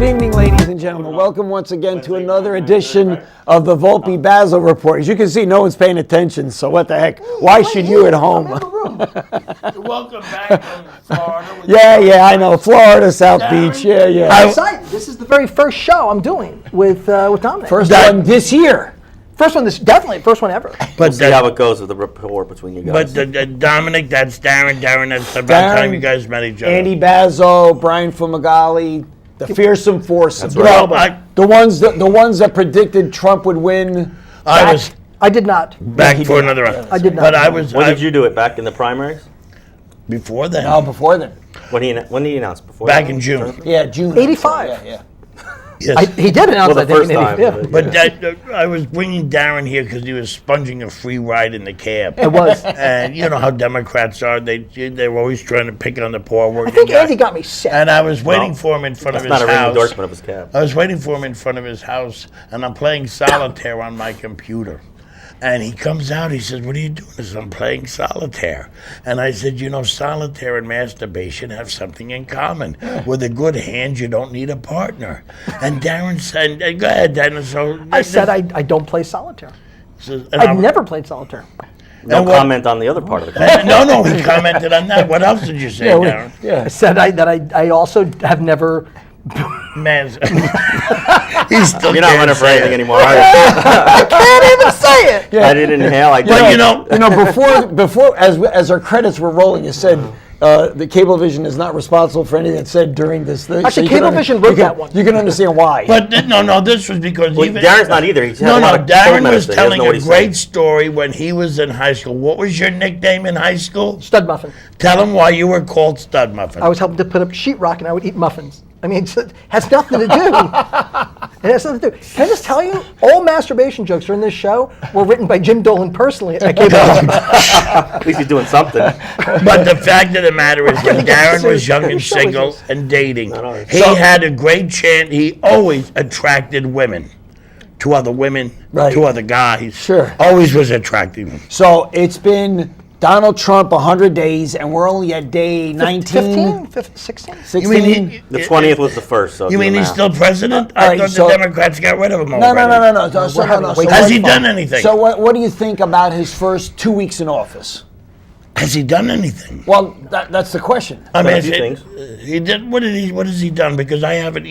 Good evening, ladies and gentlemen. Welcome once again to another edition of the Volpe Bazzo Report. As you can see, no one's paying attention, so what the heck? Why should you at home? Welcome back from Florida. Yeah, I know. Florida, South Beach. Yeah. I'm excited. This is the very first show I'm doing with Dominic. First one this year. First one, first one ever. We'll see how it goes with the rapport between you guys. But Dominic, that's Darren. That's about time you guys met each other. Andy Bazzo, Brian Fumagalli, the fearsome foursome. That's right. Well, the ones that predicted Trump would win. I did not. Back for another round. I did not. But When did you do it? Back in the primaries? Before then. No, before then. When did he announce? Before Back that? in June. Yeah, June. 85. Yeah. Yes. He did announce Well, the that first in time. 85. But I was bringing Darren here because he was sponging a free ride in the cab. It was. And you know how Democrats are. They're always trying to pick on the poor working I think guy. Andy got me sick. And I was waiting for him in front of That's his not a ring house. endorsement of his cab. I was waiting for him in front of his house, and I'm playing solitaire on my computer. And he comes out, he says, "What are you doing?" I said, "I'm playing solitaire." And I said, "You know, solitaire and masturbation have something in common. With a good hand, you don't need a partner." And Darren said, "Go ahead, Darren." So I said I don't play solitaire. and I've never played solitaire. No what- comment on the other part of the cab. No, he commented on that. What else did you say, Darren? I said I also have never. Man, he's still You're not can't running for say anything it. anymore, are you? I can't even say it. I didn't inhale. I But did. before as our credits were rolling, you said the Cablevision is not responsible for anything that's said during this thing. Actually, So you can Cablevision wrote that one. You can understand why. But no, this was because Well, even Darren's not either. He's had No, a lot no, of Darren cold was medicine. He doesn't telling know what a he's great saying. story when he was in high school. What was your nickname in high school? Stud muffin. Tell him why you were called Stud Muffin. I was helping to put up sheetrock and I would eat muffins. I mean, it has nothing to do. It has nothing to do. Can I just tell you, all masturbation jokes during this show were written by Jim Dolan personally at Cablevision. At least he's doing something. But the fact of the matter is, when Darren was young and Show is single this. and dating, no. he had a great chance. He always attracted women to other women, Right. to other guys. Sure. Always was attracting them. So it's been Donald Trump 100 days, and we're only at day 19. 15, 16? 16. You mean The 20th was the first. So You mean he's still president? all I right, thought so- the Democrats got rid of him No. already. So having way Has too he much done anything? So what do you think about his first 2 weeks in office? Has he done anything? Well, that's the question. I mean, a few things. he did. What has he done? Because I haven't.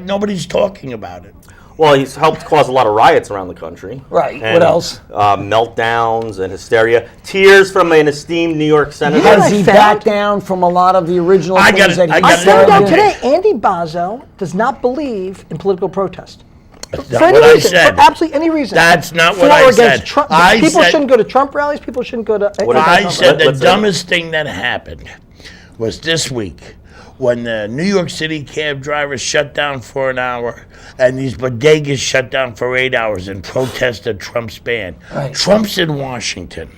Nobody's talking about it. Well, he's helped cause a lot of riots around the country. Right. And, What else? Meltdowns and hysteria. Tears from an esteemed New York senator. Yeah, Has I he found- backed down from a lot of the original I things got it, that he I got I it. found out Yeah. today Andy Bazzo does not believe in political protest. That's For not any what I reason, said. for absolutely any reason. That's not For what I or against said. Trump. I People said- shouldn't go to Trump rallies. People shouldn't go to. What did I Let's- said the let's- dumbest thing that happened was this week when the New York City cab drivers shut down for an hour and these bodegas shut down for 8 hours in protest of Trump's ban. Right. Trump's in Washington.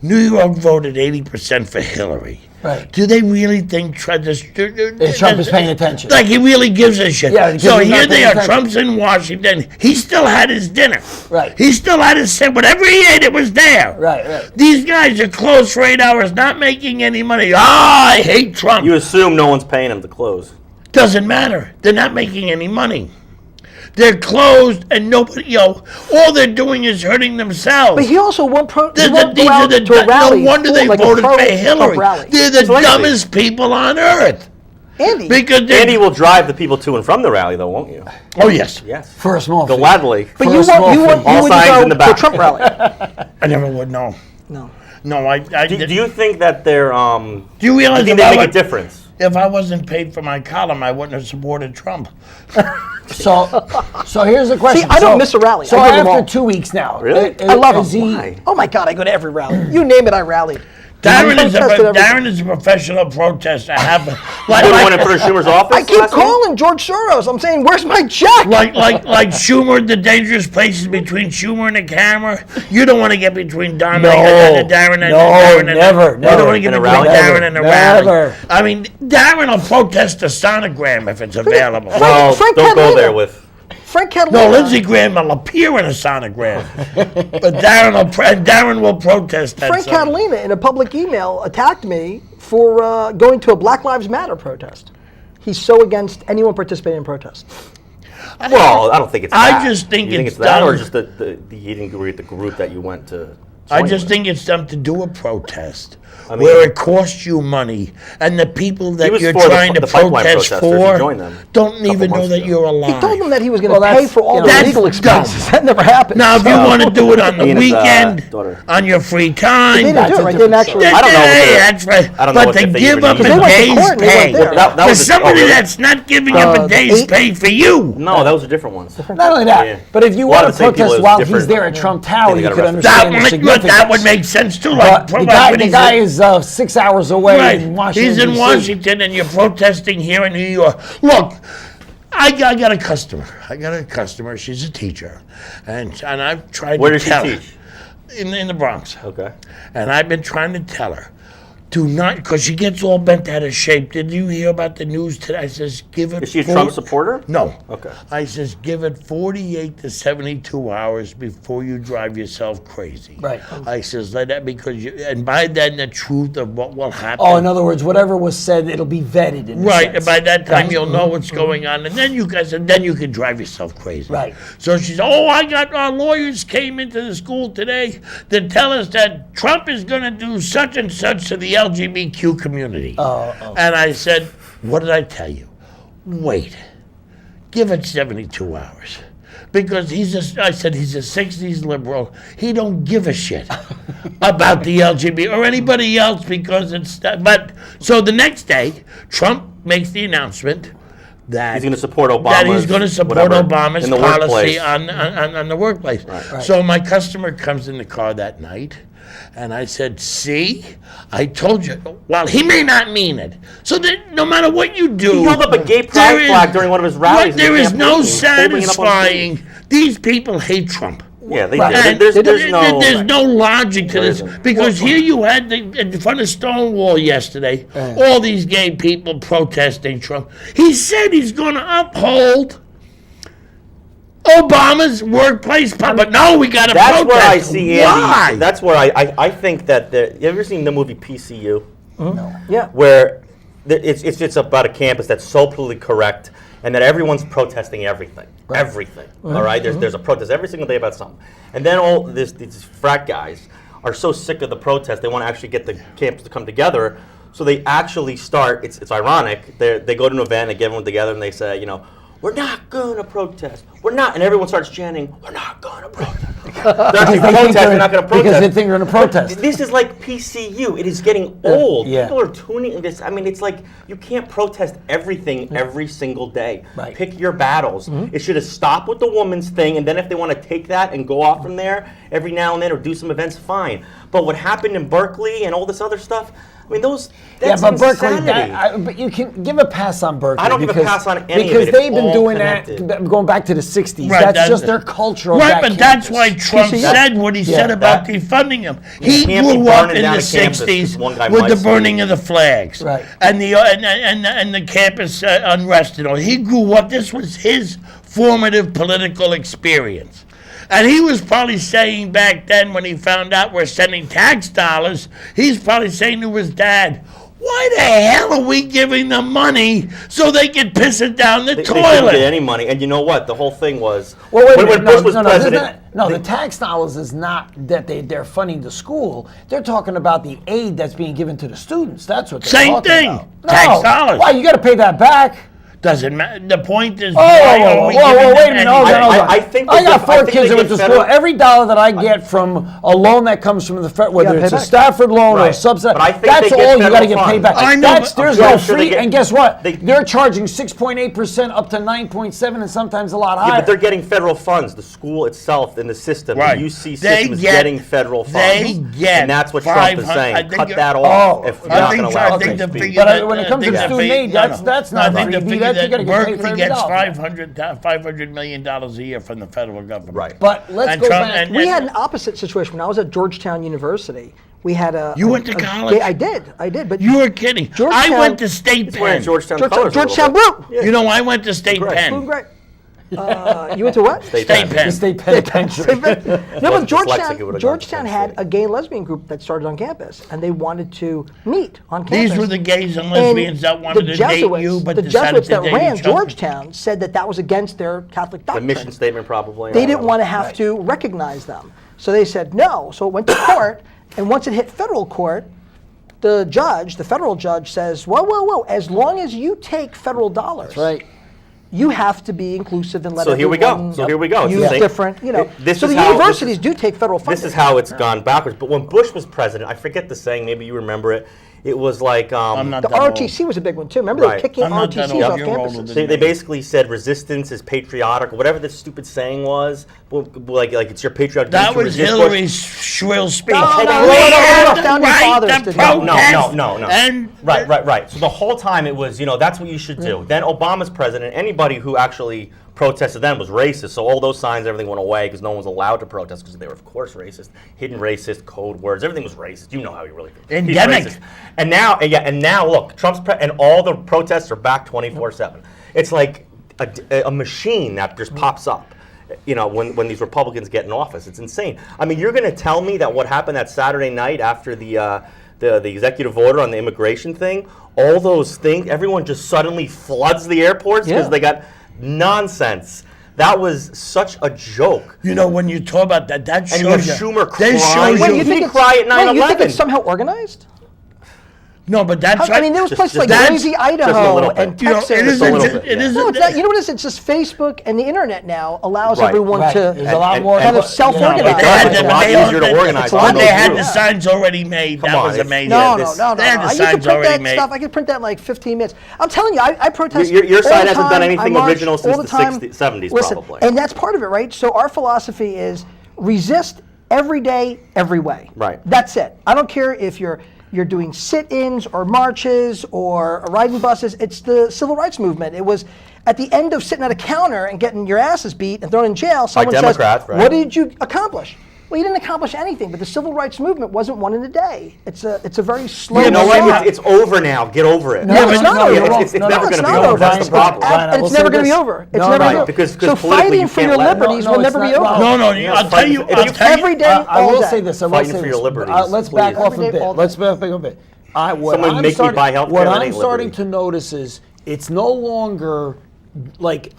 New York voted 80% for Hillary. Right. Do they really think Trump is paying attention. Like he really gives a shit. Yeah, because so he's not here they paying are. attention. Trump's in Washington. He still had his dinner. Right. He still had his whatever he ate, it was there. Right. These guys are closed for 8 hours, not making any money. I hate Trump. You assume no one's paying him to close. Doesn't matter. They're not making any money. They're closed, and nobody. All they're doing is hurting themselves. But he also won't he These won't are go out the, to a rally. no wonder they like a voted for pro-Trump Hillary. rally. They're the It's lazy. dumbest people on earth. Andy. Because they're, Andy will drive the people to and from the rally, though, won't you? oh yes, Yes. For a small fee. Gladly. But for you a small wouldn't fee. All signs go in the to a back. Trump rally. I never would know. No. No, I Do you think that they're? Do you realize think if they I make a would- difference? If I wasn't paid for my column, I wouldn't have supported Trump. So here's the question. See, I don't miss a rally. So I go to them after all. 2 weeks now, Really? I love is him. he- Why? Oh my God, I go to every rally. You name it, I rallied. Darren I is, protested everything. Darren is a professional protester. You went in front of Schumer's office? I keep last week? calling George Soros. I'm saying, where's my check? like Schumer, the dangerous places between Schumer and the camera. You don't want to get between Dominic and Darren and Darren. never, You never. don't want to get In a between rally? Darren and a Never. rally. I mean, Darren will protest the sonogram if it's available. Well, Frank don't go Catalina. there with. Frank Catalina. No, Lindsey Graham will appear in a sonogram, but Darren will protest that. Frank song. Catalina, in a public email, attacked me for going to a Black Lives Matter protest. he's so against anyone participating in protests? Well, I don't think it's that. I just think you think it's it's that, or done- just the he didn't agree with the group that you went to. I join just with. think it's time to do a protest mean- where it costs you money, and the people that was you're for the- trying to the pipeline protest protesters. He for joined them don't a couple even know months that ago. you're alive. He told them that he was going Well, to pay that's- for all you the know, that's legal expenses. dumb. That never happened. Now, if you want to do it on the He and his, weekend, daughter. on your free they time, didn't do it, right? They didn't actually. I don't know what Hey, they're- that's right. I don't know But if to they give even up use a it. They went to day's court and they weren't pay there. That for was a- somebody really? that's not giving up a the day's eight- pay for you. No, those are different ones. Not only that, Yeah. but if you A lot want of to the same people protest is while different. he's there at Trump Yeah, Tower, they you got could arrested. That understand the would, significance. that would make sense too. But the when guy he's is 6 hours away right. in Washington. He's in DC. Washington, and you're protesting here in New York. Look, I got a customer. She's a teacher, and I've tried Where to does she tell her teach? in the Bronx. Okay. And I've been trying to tell her, do not, because she gets all bent out of shape. Did you hear about the news today? I says, give it. Is she a Trump supporter? No. Okay. I says, give it 48 to 72 hours before you drive yourself crazy. Right. I says, let that, because you, and by then the truth of what will happen. Oh, in other words, whatever was said, it'll be vetted. In a Right, sense. and by that time you'll know what's going on, and then you guys, and then you can drive yourself crazy. Right. So she's, I got our lawyers came into the school today to tell us that Trump is going to do such and such to the LGBTQ community. And I said, what did I tell you? Wait, give it 72 hours. Because I said he's a 60s liberal. He don't give a shit about the LGBT or anybody else because it's that. But so the next day, Trump makes the announcement that He's going to support Obama's that he's going to support whatever, Obama's in the policy workplace. on the workplace. Right. So my customer comes in the car that night, and I said, "See, I told you." Well, he may not mean it. So that no matter what you do, He held up a gay there pride is- flag during one of his rallies. There in the is no campaign, holding it up on satisfying. stage. These people hate Trump. Yeah, they Right. did. And There's no. logic to this isn't. because here you had in front of Stonewall yesterday, all these gay people protesting Trump. He said he's going to uphold Obama's workplace, but no, we got to protest. That's where I see Andy. Why? That's where I think that you ever seen the movie PCU? Yeah. Where it's about a campus that's so politically correct and that everyone's protesting everything. Everything. All right? There's a protest every single day about something. And then all these frat guys are so sick of the protest, they want to actually get the campus to come together. So they actually start, it's ironic, they go to an event and get everyone together and they say, we're not going to protest. We're not. And everyone starts chanting, we're not going to protest. They're actually protest, they're not going to protest. Because they think they're going to protest. This is like PCU. It is getting old. Yeah. People are tuning this. I mean, it's like you can't protest everything every single day. Right. Pick your battles. It should have stopped with the woman's thing, and then if they want to take that and go off from there every now and then or do some events, fine. But what happened in Berkeley and all this other stuff, I mean, that's but Berkeley, insanity. but you can give a pass on Berkeley. I don't give a pass on any of because it. they've It's been all doing connected. that going back to the '60s. Right, That's just their culture. Of Right, that but that's campus. why Trump PCU? said what he said Yeah. about defunding him. He can't be grew up burning in down the a campus 60s one guy with might the see. burning of the flags Right. and the campus unrest and all. He grew up. This was his formative political experience. And he was probably saying back then when he found out we're sending tax dollars, he's probably saying to his dad, why the hell are we giving them money so they can piss it down the They couldn't toilet? get any money. And you know what? The whole thing was Well, wait a when minute. Bush was president. The tax dollars is not that they're funding the school. They're talking about the aid that's being given to the students. That's what they're Same talking thing. about. Tax dollars. Why you got to pay that back? Doesn't matter. The point is, Oh, why are whoa, we wait giving a them minute. any- Hold on, hold on. I think I they got give- four I think kids they that went give to school. federal- Every dollar that I get from a loan that comes from the Fed, whether gotta it's pay a back. Stafford loan or a Right. subsidy, But I think that's they get all you got to federal get paid funds. back. I know, There's but no I'm sure they free. get- And guess what? they- They're charging 6.8% up to 9.7 and sometimes a lot Yeah, higher. but they're getting federal funds. The school itself in the system, Right. the UC They system is get- getting federal funds. they get and that's what Trump is 500 I saying. think Cut you're- that off Oh, if you're I not think going so. to I allow think free the speech. figure But that- when it I comes think to the student figure- aid, that's not I think the freebie. figure That's- you that gotta get paid for Berkeley every gets dollar. $500 million a year from the federal government. Right. But let's And go Trump- back. and- We had an opposite situation when I was at Georgetown University. We had a. You went to college? I did. But You were kidding. I Georgetown- went to State He's wearing Penn. Georgetown colors. a little Georgetown bit. Blue. Yeah. You know, I went to State Great. Penn. Blue, great. You went to what? State The pen. state penitentiary. No, but Wasn't dyslexic, it Georgetown, would've Georgetown gone to had state. a gay and lesbian group that started on campus, and they wanted to meet on campus. These were the gays and And lesbians that wanted the to date Jesuits, you, but the decided Jesuits to that date ran each other. Georgetown said that was against their Catholic The doctrine. mission statement probably. They didn't want to have to recognize them, so they said no. So it went to court, and once it hit federal court, the federal judge says, whoa, as long as you take federal dollars, Right. you have to be inclusive and let So here we go. everyone So here we go. It's use the same- different, This so is the how- universities do take federal funding. This is how it's gone backwards. But when Bush was president, I forget the saying, maybe you remember it. It was like I'm not The that old. ROTC was a big one too. Remember they were Right. kicking I'm not that ROTCs old. off You're older campuses. than they basically said resistance is patriotic, or whatever the stupid saying was. Well, like it's your patriotic duty That to was resist Bush. Hillary's shrill speech. No, no, We no, have the founding right fathers to did not. protest. No. And Right. So the whole time it was, that's what you should do. Then Obama's president. Anybody who actually protested then was racist. So all those signs, everything went away because no one was allowed to protest because they were, of course, racist. Hidden racist, code words, everything was racist. You know how he really feels. He's Endemic. racist. And now, look, Trump's and all the protests are back 24/7. It's like a machine that just pops up. When these Republicans get in office, it's insane. I mean, you're going to tell me that what happened that Saturday night after the executive order on the immigration thing, all those things, everyone just suddenly floods the airports because Yeah. they got nonsense. That was such a joke. when you talk about that, that shows And you have you. Schumer that crying. shows Wait, you. you think cry at 9/11? You think it's somehow organized? No, but that's. I mean, there was Just- places like just Boise, a little Idaho, bit. and You know, Texas. it Just a little isn't. bit, It yeah. isn't. No, it's not. You know what it is? It's just Facebook and the internet now allows Right. everyone Right. to There's a lot and- more kind of but, self-organize. But they had It's the a lot mail- easier to organize it's a on lot But they those had the groups. signs already made. Come That on, was it's- amazing. No, Yeah, no, this- no, they had the no. You can signs print already that made. stuff. I can print that in like 15 minutes. I'm telling you, I protest. Your all side the hasn't done time. anything I march original all since the the time. 60s, 70s Listen, probably. and that's part of it, right? So our philosophy is resist every day, every way. Right. That's it. I don't care if you're doing sit-ins or marches or riding buses. It's the civil rights movement. It was at the end of sitting at a counter and getting your asses beat and thrown in jail. Someone Democrats, says, right. "What did you accomplish?" Well, you didn't accomplish anything. But the civil rights movement wasn't won in a day. It's a very slow. You know what? slog. It's over now. Get over it. No, it's not over. It's No, never it's going to be not over. over. That's the problem. Brian, I And will it's say never going to this. be over. It's No, never right, gonna be over. because So politically fighting you for can't your let- liberties No, will it's never be not- over. No, Fighting I'll tell you. for- I'll tell you. Every day, I all will day. say this. I will Fighting say for this. your liberties, Let's back please. off Every a day, all bit. day. Let's back up a bit. What Someone I'm make me starting- buy healthcare, What that I'm ain't starting liberty. to notice is it's no longer like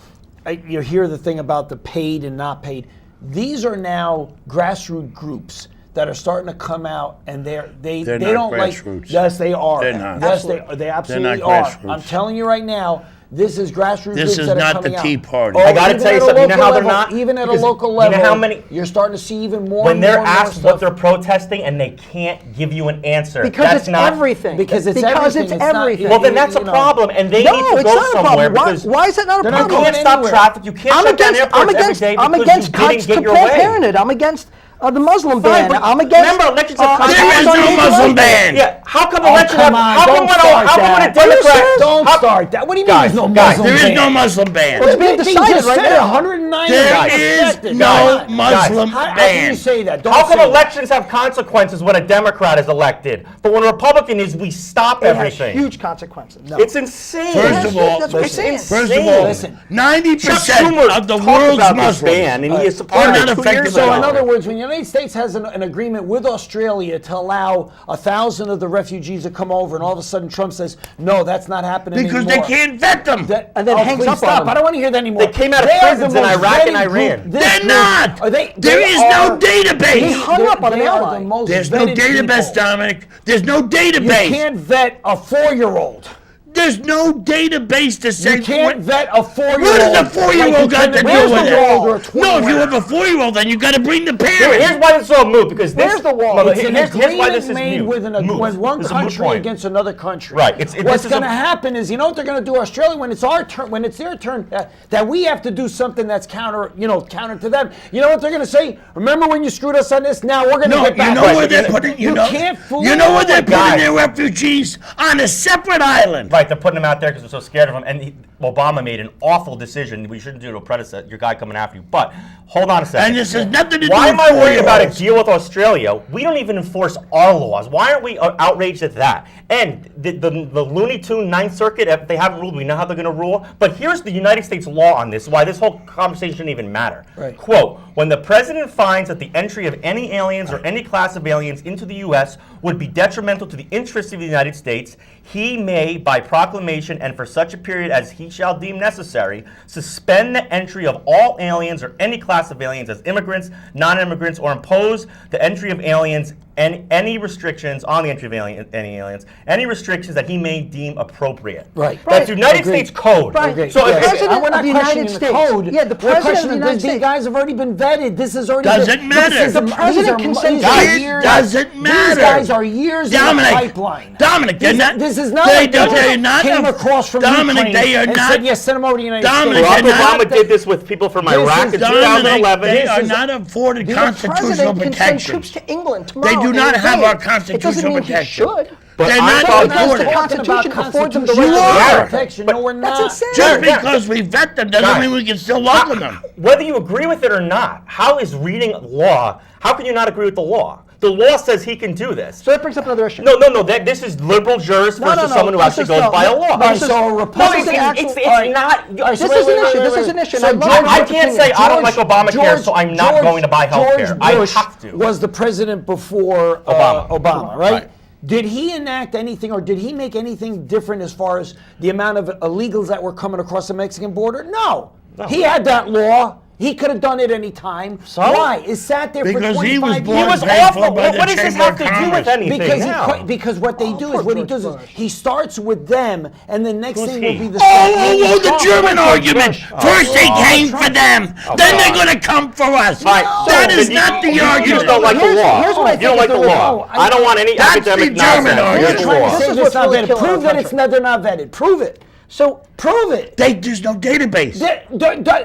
you hear the thing about the paid and not paid. These are now grassroots groups that are starting to come out, and they They're not don't grassroots. like. Yes, they are. They're not. Yes, they absolutely not are. grassroots. I'm telling you right now. This is grassroots This groups is that are not coming the out. Tea Party. I gotta even tell you at a something. You know local how they're level, not? even at a Because local you know level, how many- you're starting to see even more. When and they're more and more asked stuff. what they're protesting and they can't give you an answer. Because that's it's not, everything. Because it's because everything. it's It's not- everything. Well, then that's a you know. problem, and they No, need to it's go not a somewhere problem. Why, because why is that not a They're not you problem? going can't stop anywhere. traffic. You can't I'm shut down against airports every day I'm because against you cuts didn't to get your Planned way. Parenthood. I'm against the Muslim Fine, ban. but I'm against. remember, elections are I'm There is against no Muslim unlegal ban. Yeah, how come Oh, elections come have? on, How come don't when start how come when a that. Democrat? Don't how- start that. What do you mean Guys, there's no guys, Muslim There is ban? no Muslim ban. Well, it's being They decided just right said now. 190. There is Guys, no guys, Muslim How can ban. you say that? Don't How come say that. elections have consequences when a Democrat is elected, but when a Republican is, we stop It has everything? huge consequences. No. It's insane. First of all, That's what I'm saying. First of all, Listen. 90% of the talked world's about this Muslims ban, and he is are supported not it 2 affected years by So ago. in other words, when the United States has an agreement with Australia to allow 1,000 of the refugees to come over, and all of a sudden Trump says, no, that's not happening because anymore. they can't vet them. And then hangs please up on stop. them. I don't want to hear that anymore. They came out of They are the prisons in most Iraq and vetted Iran. group. This They're group- not. Are they, There they is no are- database. He hung up on an they are ally. the most There's no vetted database, people. Dominic. There's no You database. can't vet a 4-year-old. There's no database to say. You can't vet a 4-year-old. What does a 4-year-old got to do Where's with the wall or a it? No, if you 20-year-old? have a 4-year-old, then you got to bring the Here's parents. why this is all moot, because this. Where's the wall? No, It's an here's why this agreement is made moot. with, Moot. with one This is a moot country point. against another country. Right. What's this is going to a- happen is, you know what they're going to do, Australia, when it's our turn, when it's their turn, that we have to do something that's counter to them. You know what they're going to say? Remember when you screwed us on this? Now we're going to No, get back. you know where they're putting. You can't fool You know where they're with putting guys. their refugees on a separate island. Right. right, they're putting him out there because they're so scared of him. And Obama made an awful decision. We shouldn't do to a predecessor, your guy coming after you. But hold on a second. And this has nothing to do Why with am I worried about a 4-year-olds? deal with Australia? We don't even enforce our laws. Why aren't we outraged at that? And the Looney Tune Ninth Circuit, if they haven't ruled, we know how they're going to rule. But here's the United States law on this, why this whole conversation shouldn't even matter. Right. Quote, when the president finds that the entry of any aliens or any class of aliens into the U.S. would be detrimental to the interests of the United States, he may, by proclamation and for such a period as he shall deem necessary, suspend the entry of all aliens or any class of aliens as immigrants, non-immigrants, or impose the entry of aliens and any restrictions on the entry of any aliens, any restrictions that he may deem appropriate. Right. That's United Agreed. States code. Right. Okay. So Yeah, the president we're of not the United questioning the States. code. Yeah, the We're president of questioning the United these States. guys have already been vetted. This has already Doesn't been. matter. This is The president consents- It doesn't matter. These guys are years Dominic, in the pipeline. Dominic, they're not. This is not They like don't. they They're just not. came across from Dominic, Ukraine they are and not. said, yes, send them over to the United Dominic, States. Barack they're not- Obama did this with people from This Iraq is in Dominic, 2011. they This are is- not afforded The constitutional president can send protection. troops to England tomorrow. They do and not have invade. our It doesn't constitutional mean protection. he should. But They're I'm not talking because afforded. the Constitution affords them the right You to are. protection. No, we're not. That's insane. Just Yeah. because we vet them doesn't Guys, mean we can still welcome them. Whether you agree with it or not, how is reading law, how can you not agree with the law? The law says he can do this. So that brings up another issue. No, this is liberal jurist No, versus no, someone who this actually is goes no, by a no, law. no, Right, this is- so a no, Republican. this is actual- it's all right. not. All right, so This is an issue. This is an issue. So and I'd George- like I your can't say opinion. I don't like Obamacare, so I'm not going to buy health care. I Bush have to. was the president before Obama, right? Right. Did he enact anything, or did he make anything different as far as the amount of illegals that were coming across the Mexican border? No. He had that law. He could have done it any time. So? Why? It sat there Because for he 25 was years. born He was paid awful. for by the What does this Chamber have of to do Commerce. with anything? Because what they do is what he does is he starts with them, and the next Who's thing he? will be the The German argument. First they came for them, then they're God. going to come for us. Right, That so is then not the you argument. just don't like the law. Here's what I You don't think like is the the law. law. I don't want any That's academic the German nonsense. argument. Here's the Trying to law. say This is it's what's not really vetted. killing Prove our that country. they're not vetted. Prove it. So Prove it. There's no database.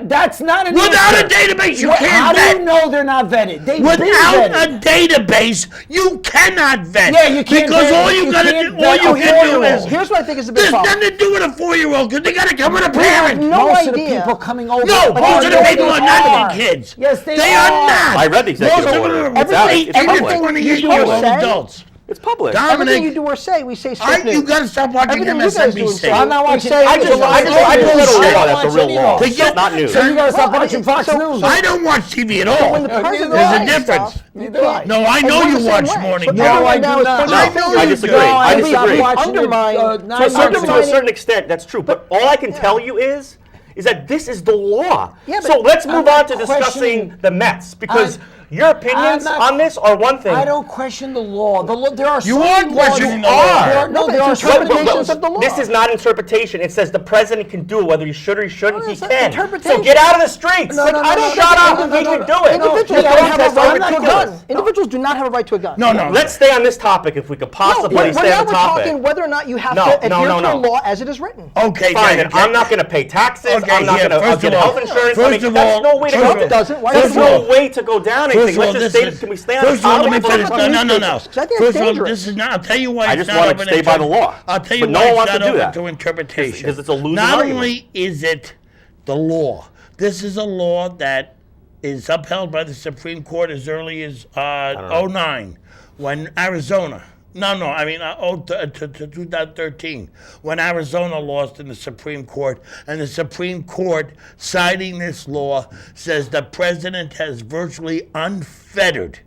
That's not an Without answer. a database, you How can't do you vet. know they're not vetted? They've been Without vetted. a database, you cannot vet. Yeah, you can't because vet. all you You gotta can't do, all vet you a can do 4-year-old. is. here's what I think is a big There's problem. nothing to do with a 4-year-old because they gotta come with a We have parent. no Most of the idea. people coming over. No, are most of the not people are not the kids. Yes, they They are. are not. I read the executive Most of order. them It's are out. 18 It's to public. 28-year-old say- adults. It's public. Dominic, Everything you do or say, we say fake news. you gotta stop watching Everything you guys do and MSNBC. say, I'm not we watching. say- I do a little law. That's a real law. They get- Not news. So you gotta stop Well, watching Fox so- News. I don't watch TV at all. when the president There's a does difference. stuff, you Neither do I. can't- No, I and know we're you the same watch way. morning So news. everyone No, I now do is not. pointing No, their fingers. I disagree. No, I I'm disagree. watching it, Undermine- now so I'm To a undermining- certain extent, that's true. But all I can tell you is that this is the law. Yeah, but so let's move I'm on to not discussing questioning- the Mets because your opinions I'm not- on this are one thing. I don't question the law. The law. There are You so are many laws. questioning the There law. are- No, No, but there are it's so many interpretations laws. of the law. This is not interpretation. It says the president can do it, whether he should or he shouldn't. No, He it's not can. So interpretation. get out of the streets. No, no, no, I don't no, think shut up. no, He no, can no, do it. Individuals No, don't have a that's right to a ridiculous. gun. Individuals do not have a right to a gun. No, no. Let's stay on this topic if we could possibly But stay now on we're the topic. talking whether or not you have No, to adhere no, to no. a law as it is written. Okay, Fine, then, then I'm not going to pay taxes. Okay, I'm not yeah, going to first get of all- health insurance. first of that's all- no way to first go. of all- doesn't. Why There's doesn't no it? way to go down First anything. of all, Let's just this stay. is- Can we stay on the First of all, let topic? me Let's finish. talk No, about no, no, no. newspapers, 'cause I think it's First of all, dangerous. this is not. I'll tell you why I it's just not want open to stay by the law. I'll tell you But no why one it's wants not to do open that. to interpretation. Because it's a losing Not argument. only is it the law, this is a law that is upheld by the Supreme Court as early as 2009, when Arizona. I mean 2013, when Arizona lost in the Supreme Court, and the Supreme Court, citing this law, says the president has virtually unfettered.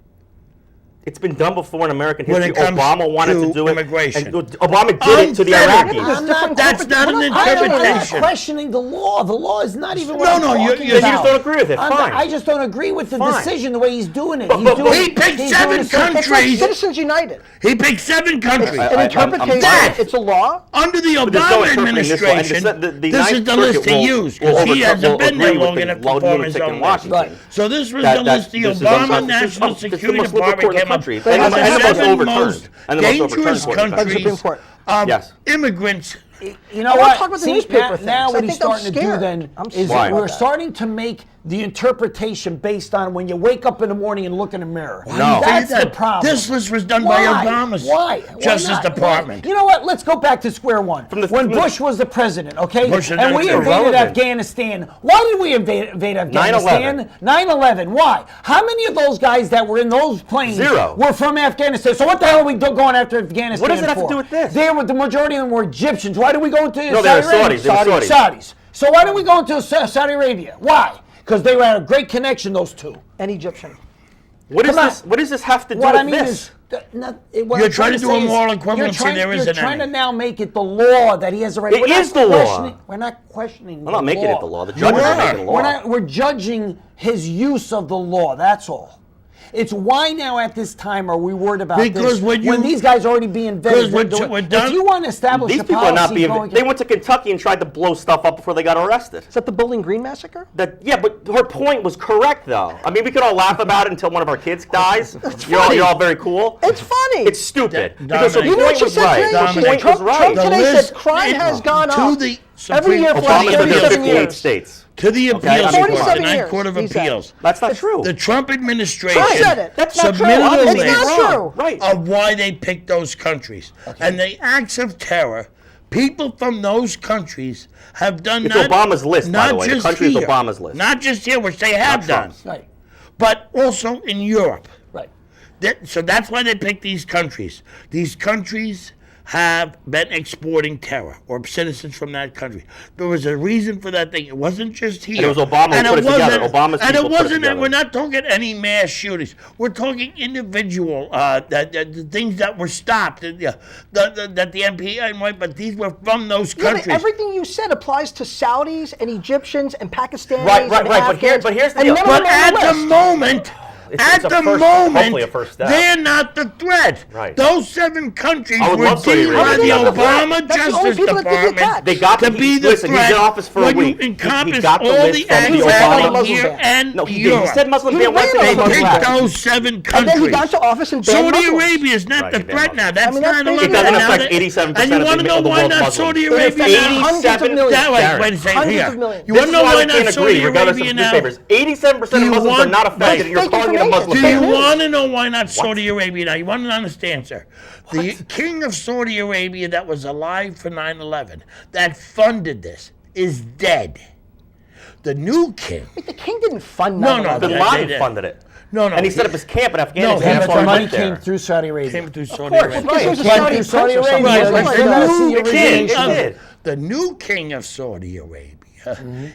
It's been done before in American When history. it comes Obama wanted to to do it. immigration. And Obama did it to the Unfettered. Iraqis. I'm not- That's not an I'm not interpretation. questioning the law. The law is not even what No, I'm no, talking you about. just don't agree with it. Fine. I just don't agree with the Fine. decision, the way he's doing it. But- He's but- doing, He picked he's 7 doing it so- It's like countries. Citizens United. He picked 7 countries. An interpretation. That- It's a law. Under the there's no Obama interpreting this law, and administration, the this Ninth is the list Circuit he will- used, will because he overturn- hasn't will been there agree with long the enough to lunatic form his in own list. Washington. Right. So this was That- the that list the this is Obama unconstitutional. National It's the Security most liberal Department court in the came up country. with. And The the most 7 overturned. most And the most overturned dangerous court in the country. By the Supreme countries Court. of Yes. immigrants. You know I wanna what? talk about the See, newspaper now, things. now I what he's think I'm starting to do scared. then I'm is scared we're about that. starting to make the interpretation based on when you wake up in the morning and look in the mirror. Why do you That's say that? the problem. This list was done by Obama's Justice not? Department. You know what? Let's go back to square one. When Bush was the president, okay? Bush and we invaded irrelevant. Afghanistan. Why did we invade Afghanistan? 9/11. Why? How many of those guys that were in those planes Zero. were from Afghanistan? So what the hell are we going after Afghanistan for? What does it have to do with this? The majority of them were Egyptians. Why did we go into No, they were Saudi Arabia? Saudis. They were Saudis. So why did we go into Saudi Arabia? Why? Because they had a great connection, those two. And Egyptian. What Come is on. this? What does this have to do What with I mean this? is, You're trying to do a moral equivalency. There isn't You're trying any. to now make it the law that he has the right. It is the law. We're not questioning. I'm not making it the law. The You judges are are. making the law. We're judging his use of the law. That's all. It's why now at this time are we worried about Because this when these guys already being vetted? If you want to establish These a people are not policy being. going, They went to Kentucky and tried to blow stuff up before they got arrested. Is that the Bowling Green massacre? Yeah, but her point was correct, though. I mean, we could all laugh about it until one of our kids dies. funny. You're all very cool. It's funny. It's stupid. Because her Dominic. You know what point she was said right. today? Dominic. She- Trump, was right. Trump The today list- said crime has gone to up the every year for the last Obama's been there 37 58 years. states. To the appeals Okay. court, 47 the Ninth years, Court of he said. Appeals. That's not true. The Trump administration Trump said it. That's not true. submitted a It's list not true. Right. of why they picked those countries. And the acts of terror, people from those countries have done It's not, Obama's list, by not the way. The just country is here, Obama's list. Not just here, which they have Not done, Trump's. right, but also in Europe. right. So that's why they picked these countries. These countries have been exporting terror, or citizens from that country. There was a reason for that thing. It wasn't just here. And it was Obama who put it together. Obama's and people it put it wasn't. together. We're not talking any mass shootings. We're talking individual the things that were stopped. That the MPI might, but these were from those Yeah, but countries. everything you said applies to Saudis and Egyptians and Pakistanis Right. and But here's the and deal. none of But them are at on the list. moment, It's a first- hopefully a first step. they're not the threat. Right. Those 7 countries I would were love Saudi deemed Arabia. by How are the they not the threat? Obama That's the only Justice people that could get Department attacked. They got to the- be the listen, he's threat in office for a when week. you He encompass got the all list the from acts the Obama. happening Muslim here ban. and No, he did. Europe. He said Muslim He ban once ran and on he They Muslim came picked back. those 7 And countries. then he got to office and banned Saudi Muslims. Arabia is not Right, the he banned threat now. Muslims. That's I mean, that's 9/11. basically- It doesn't Now affect that- 87% And you of want to the- know of the why world's not Muslims. Saudi It Arabia affects now? hundreds of millions. That way, Darren. wait a second Hundreds here. of millions. You This want is to know why why we not can't Saudi agree, regardless Arabia of now? newspapers. 87% Do of you Muslims are want- not affected, and you're fake calling it a information. Muslim Do Fake you news. want to know why not Saudi Arabia now? You want an honest answer. The king of Saudi Arabia that was alive for 9/11, that funded this, is dead. The new king. The king didn't fund No, 9/11. Bin They Laden did. funded it. No. And he set up his camp in Afghanistan. he That's put why But he the money went there. came through Saudi Arabia. Came through Saudi course, Arabia. because it was a Went Saudi through Saudi prince or Arabia. something. Right, Like, but that's the the new origination king of it it. did. the new king of Saudi Arabia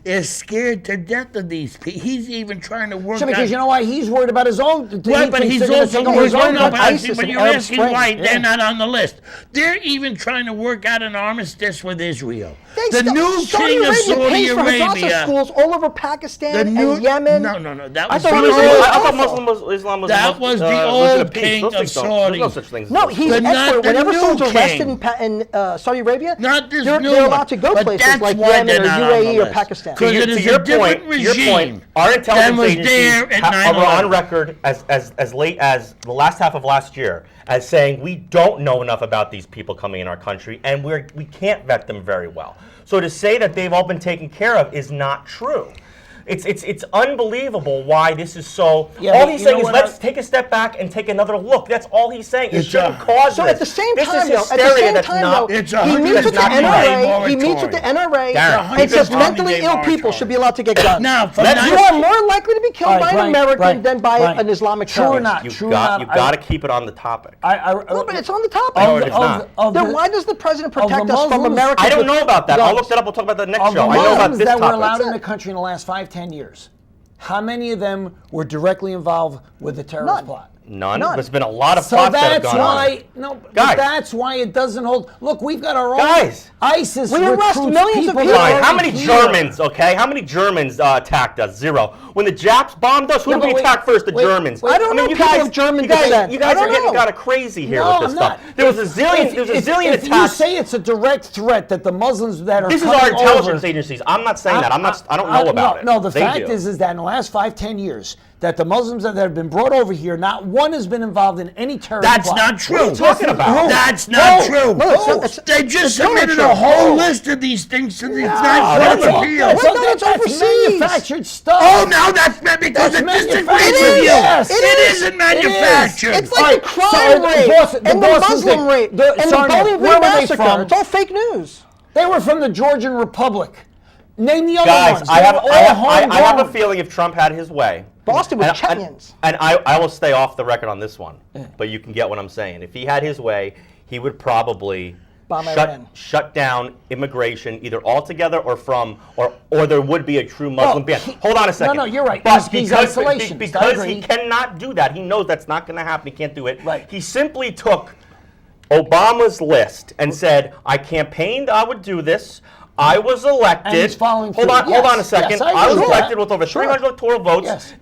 is scared to death of these people. He's even trying to work So because out. you know why he's worried about his own. Right, but he's also his working own on ISIS but and you're Arab asking Spring. why Yeah. they're not on the list. They're even trying to work out an armistice with Israel. They The new Saudi king of Arabia Saudi pays for Hadassah Arabia. schools all over Pakistan The new and Yemen. No. That I was thought the he was old- in- I thought Islam was That was the religion old of peace. king Those of things don't- Saudi. There's no such thing as No, he's But an not expert. the Whenever new someone's arrested king. in Saudi Arabia, Not this they're new allowed to go one. But places that's like why Yemen they're or not on the UAE or list. Pakistan. Because it is a different regime our than intelligence was agencies there at are 9/11. on record as late as the last half of last year as saying we don't know enough about these people coming in our country and we can't vet them very well. So to say that they've all been taken care of is not true. It's unbelievable why this is so. Yeah, all but he's you saying know is what let's take a step back and take another look. That's all he's saying. It It's shouldn't a- cause So this. at the same This time, is though, at the hysteria same that's time, not. though, It's a he meets 100 with the that's not NRA. He meets moratorium. with the NRA Darren. and says 100 mentally ill moratorium. people should be allowed to get guns. Now, for Let's- You are more likely to be killed All by right, an Brian, American Brian, than by Brian. an Islamic True or terrorist. not? You've True or got not? to keep it on the topic. No, but it's on the topic. No, it's not. Then why does the president of protect the us from Muslims- Americans? I don't with know about that. I'll guns? look that up. We'll talk about that next Of the show. I know about Muslims this that were topic. allowed in That's the it. country in the last 5-10 years, how many of them were directly involved with the terrorist None. plot? None. None. There's been a lot of So plots that have that's gone why, on. no, but Guys. that's why it doesn't hold. Look, we've got our own. Guys. ISIS We arrest recruits millions of people. people. that Fine. are How many here. Germans, okay? How many Germans attacked us? 0. When the Japs bombed us, who Yeah, did we but wait, attack first? The wait, Germans. wait. I don't know you people guys, of German you guys, descent. you I guys don't are getting know. kind of crazy here No, with this I'm stuff. not. There was a zillion. There was a zillion if attacks. you say it's a direct threat that the Muslims that are This is coming our intelligence over, agencies. I'm not saying that. I don't know about it. No, the They fact do. is that in the last 5-10 years, that the Muslims that have been brought over here, not one has been involved in any terrorist That's plot. not true. What are you talking about? That's not true. No, They just not submitted true. a whole list of these things to the United That's Court of Appeals. That's overseas. manufactured stuff. Oh, now that's because That's it disagrees manufactured. with you. Yes, It isn't manufactured. It's like the crime rate and the Muslim rate and the Bolivian massacre. from? It's all fake news. They were from the Georgian Republic. Name the other Guys, ones. I They have, were all I have, I have a homegrown. feeling if Trump had his way, Boston was and, Chechens. and I will stay off the record on this one, but you can get what I'm saying. If he had his way, he would probably Bomb Iran. shut down immigration either altogether or there would be a true Muslim ban. Hold on a second. No, you're right. But These because isolations, I because he agree. cannot do that, he knows that's not going to happen. He can't do it. Right. He simply took Obama's list and said, "I campaigned. I would do this." I was elected. And he's following hold through. on, hold on a Yes, second. yes, I I was agree with elected that. with over Sure. 300 electoral votes. Yes.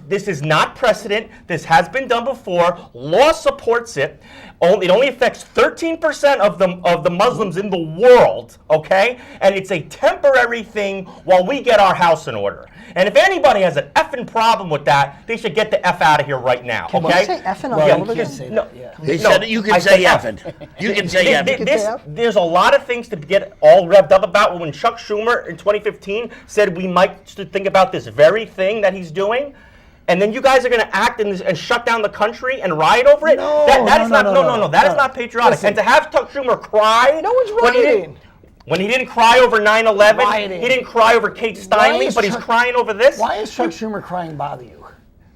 This is not precedent. This has been done before. Law supports it. It only affects 13% of the Muslims in the world, okay? And it's a temporary thing while we get our house in order. And if anybody has an effing problem with that, they should get the F out of here right now, Can okay? you say effing on Well, you television? can't say No, that, yeah. They no, said you I can said say F. effing. You can say Th- effing. th- say F? There's a lot of things to get all revved up about. When Chuck Schumer in 2015 said we might think about this very thing that he's doing, and then you guys are going to act and shut down the country and riot over it. No, that is no, not no. That is not patriotic. Listen. And to have Chuck Schumer cry, No one's when he rioting. didn't- When he didn't cry over 9/11, Rioting. he didn't cry over Kate Steinle, is but he's Chuck- crying over this. Why is Chuck Schumer crying bother you?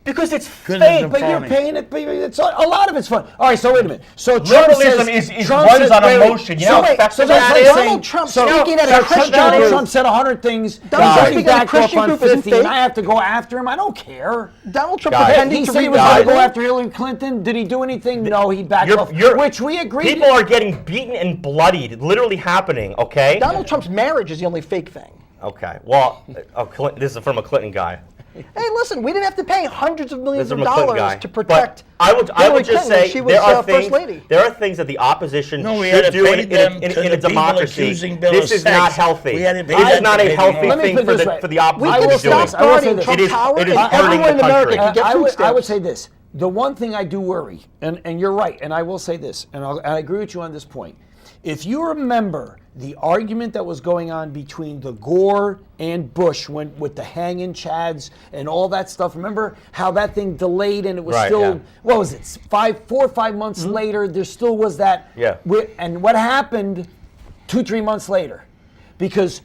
Because it's 'Cause fake. it's But you're Phony. paying it. But it's a lot of it's fun. All right, so wait a minute. So Trump Liberalism says, is Trump runs says- on wait, wait. emotion. You know how wait, effective that's that like is? saying- Donald Trump so- speaking at a so Christian Donald group. Trump said 100 things. Donald Johnny speaking at a backed off Christian on group isn't 50, and fake. I have to go after him. I don't care. Donald Trump Guys. pretending He to said be he was going to go Bible. after Hillary Clinton. Did he do anything? No, he backed off. Which we agreed. People are getting beaten and bloodied, literally happening. Okay. Donald Trump's marriage is the only fake thing. Okay. Well, this is from a Clinton guy. Hey, listen, we didn't have to pay hundreds of This millions is of from a Clinton dollars guy. to But protect I would Hillary just Clinton when say she was there are First things. Lady. There are things that the opposition No, we had should to do pay in them a to the people democracy. accusing Bill This of is not sex. healthy. We had to pay This is them not to a pay healthy them. Let me thing put for it this the way. for the We opposition can to be stop doing. starting I will say Trump this. Tower It is and hurting everyone in the America country. can get I food would stamps. say this. The one thing I do worry, and you're right, and I will say this, and I agree with you on this point. If you remember the argument that was going on between the Gore and Bush with the hanging chads and all that stuff, remember how that thing delayed and it was Right, still, yeah. what was it, 4 or 5 months later, there still was that. Yeah. And what happened 2-3 months later? Because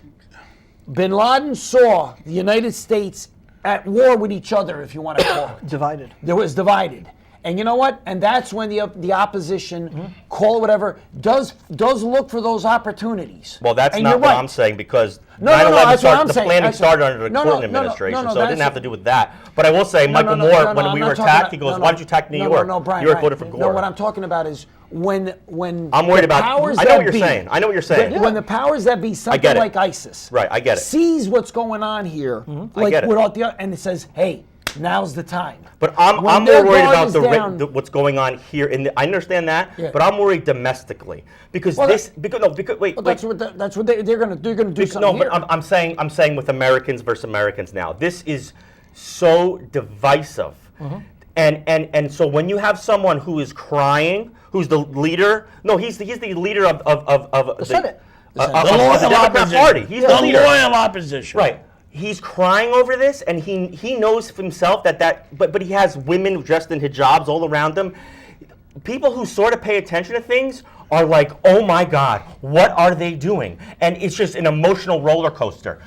Bin Laden saw the United States at war with each other, if you want to call it. Divided. There was divided. And you know what? And that's when the opposition, call it whatever, does look for those opportunities. Well, that's And not you're what right. I'm saying because No, 9/11 that's what started, I'm the saying. planning That's- started under the no, Clinton no, no, administration, no, so it that's didn't have it. to do with that. But I will say, Michael no, Moore, no, when I'm we not were talking attacked, about- he goes, no, "Why don't you attack New York? No, Brian, New York Brian. voted for No, Gore." what I'm talking about is when I'm worried the about. powers I know that what you're be- saying. I know what you're saying. When the powers that be, something get it. like ISIS, Right, I get it. sees what's going on here, I get it. with all and it says, "Hey, now's the time." But I'm When more their worried guard about is the down- what's going on here. I understand that, Yeah. but I'm worried domestically because Well, wait. Well, that's what they're going to do. Something No, here. but I'm saying with Americans versus Americans now. This is so divisive. And so when you have someone who is crying, who's the leader? No, he's the leader of the Senate. of The the loyal Democrat opposition. Party. He's the the leader. loyal opposition. Right. He's crying over this, and he knows himself but he has women dressed in hijabs all around him. People who sort of pay attention to things are like, oh my God, what are they doing? And it's just an emotional roller coaster.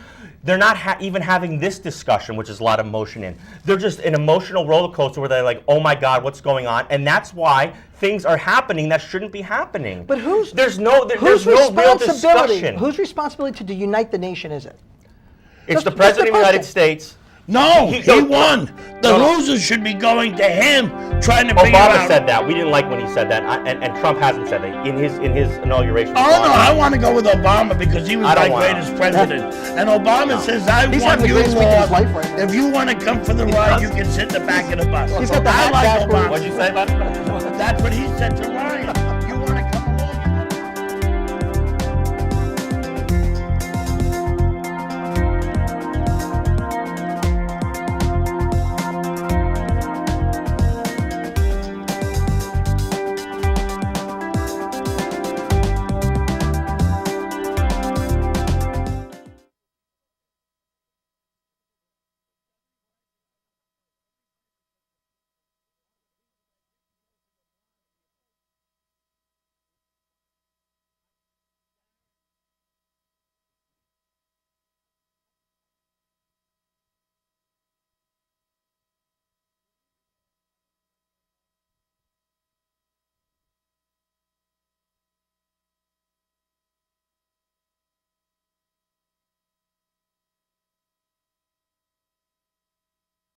They're not even having this discussion, which is a lot of emotion in. They're just an emotional roller coaster where they're like, oh my God, what's going on? And that's why things are happening that shouldn't be happening. But there's no real discussion. Whose responsibility to unite the nation is it? It's the Just President of the a United question. States. No, He- he won. The No. losers should be going to him, trying to figure Obama out. said that. We didn't like when he said that, and Trump hasn't said that in his inauguration. Oh no, I want to go with Obama because he was I don't my wanna. greatest president. And Obama says, I He's want having the you greatest week of his more. life right now. If you want to come for the ride, you can sit in the back of the bus. He's got the I hat like backwards. Obama. What'd you say about it? That's what he said to